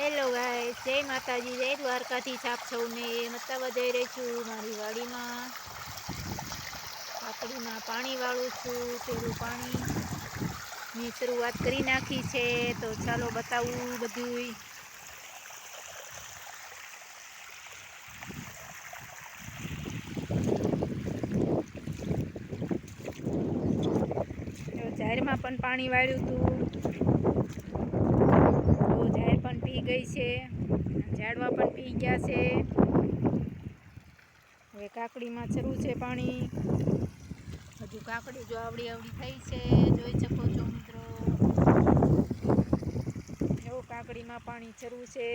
Hello guys, જય માતાજી, જય દ્વારકાથી આપ સૌને બતાવવા જઈ રહી છું મારી વાડીમાં. કાકડીમાં પાણી વાળું છું. પેલું પાણીની શરૂઆત કરી નાખી છે, તો ચાલો બતાવું બધુંય. ઝાડમાં પણ પાણી વાળ્યું હતું, તો ઝાડ પણ પી ગઈ છે, ઝાડવા પણ પી ગયા છે. હવે કાકડીમાં શરૂ છે પાણી. હજુ કાકડી જો આવડી થઈ છે, જોઈ શકો છો મિત્રો. એવું કાકડીમાં પાણી શરૂ છે.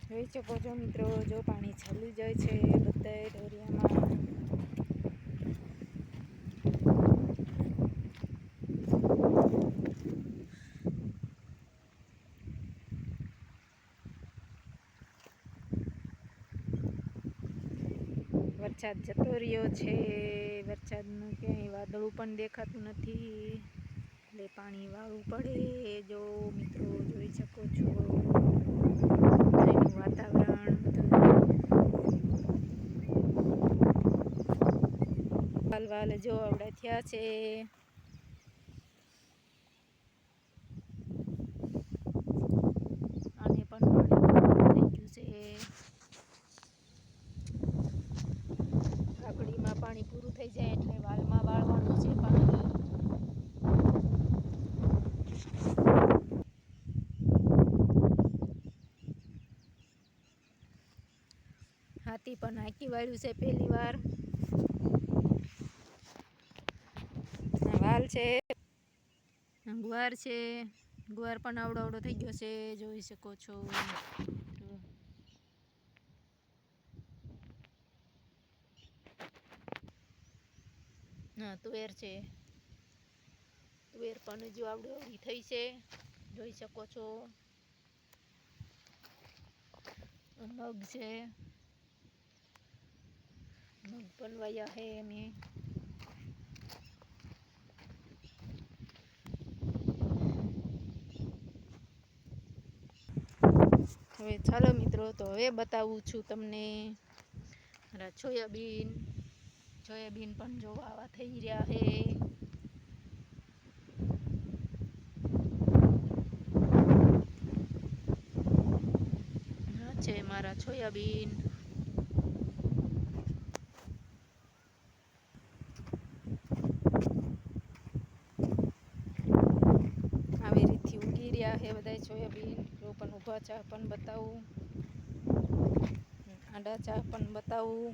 જોઈ શકો છો મિત્રો, જો પાણી ચાલુ જાય છે બધા ઢોરિયામાં. વરસાદ જતો રહ્યો છે, વરસાદનું ક્યાંય વાદળું પણ દેખાતું નથી, એટલે પાણી વાળવું પડે. જો મિત્રો જોઈ શકો છો એનું વાતાવરણ વાલ જો આવડા થયા છે. આને પણ પાણી થઈ ગયું છે. કાકડીમાં પાણી પૂરું થઈ જાય એટલે વાલમાં વાળવાનું છે પાણી. હાથી પણ હાંકી વાળ્યું છે પહેલી વાર. વાલ છે, ગુવાર છે, ગુવાર પણ આવડો થઈ ગયો છે, જોઈ શકો છો. તુવેર છે, તુવેર પણ હજુ આવડી થઈ છે, જોઈ શકો છો. મગ છે, મગ પણ વાયા હે અમે. હવે ચાલો મિત્રો, તો હવે બતાવું છું તમને મારા સોયાબીન પણ જો આવા થઈ રહ્યા છે. છે મારા સોયાબીન. આવી રીતથી ઉગી રહ્યા છે બધા સોયાબીન. જો પણ ઊભા ચા પણ બતાવું, આડા ચા પણ બતાવું,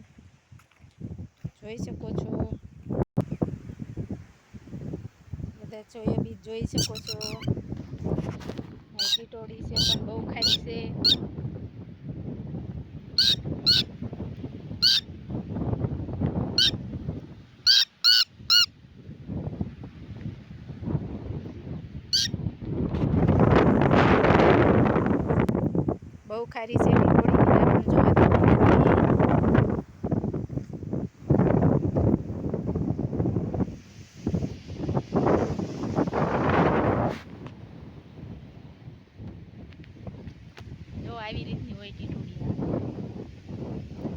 જોઈ શકો છો. બધા સોયાબીન જોઈ શકો છો. ટીટોડી છે પણ બહુ ખારી છે. બહુ ખારી છે ટીટોડી, પણ જોવાતી નથી. જો આવી રીતની હોય ટીટોડી,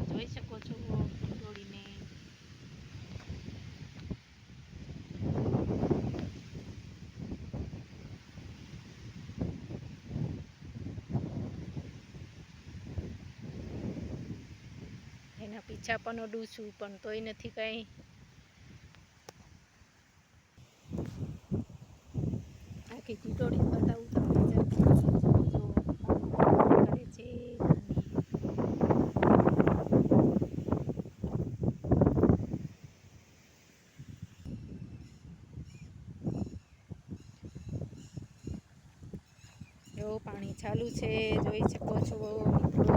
જોઈ શકો છો ટીટોડીને. એના પીછા પણ અડું છું, પણ તોય નથી કાંઈ. આખી ટીટોડી બતાવું તમને. કરે છે જો પાણી ચાલુ છે, જોઈ શકો છો મિત્રો.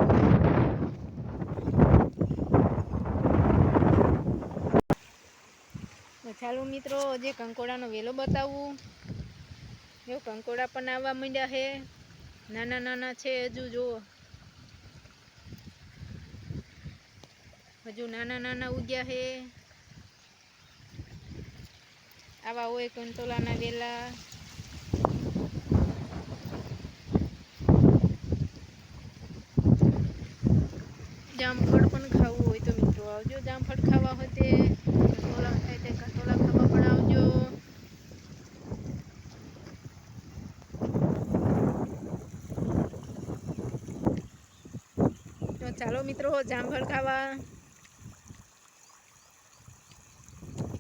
ચાલો મિત્રો, હજી કંકોડાનો વેલો બતાવું. જો કંકોડા પણ આવવા માંડ્યા છે. નાના નાના છે હજુ જુઓ, હજુ નાના નાના ઉગ્યા છે. આવા હોય કંટોલાના વેલા. જામફળ પણ ખાવું હોય તો મિત્રો આવજો. જામફળ ખાવા હોય તે કંટોલા થાય તે કંટોલા ખાવા પણ આવજો. તો ચાલો મિત્રો જામફળ ખાવા.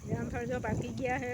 જામફળ જો પાકી ગયા છે.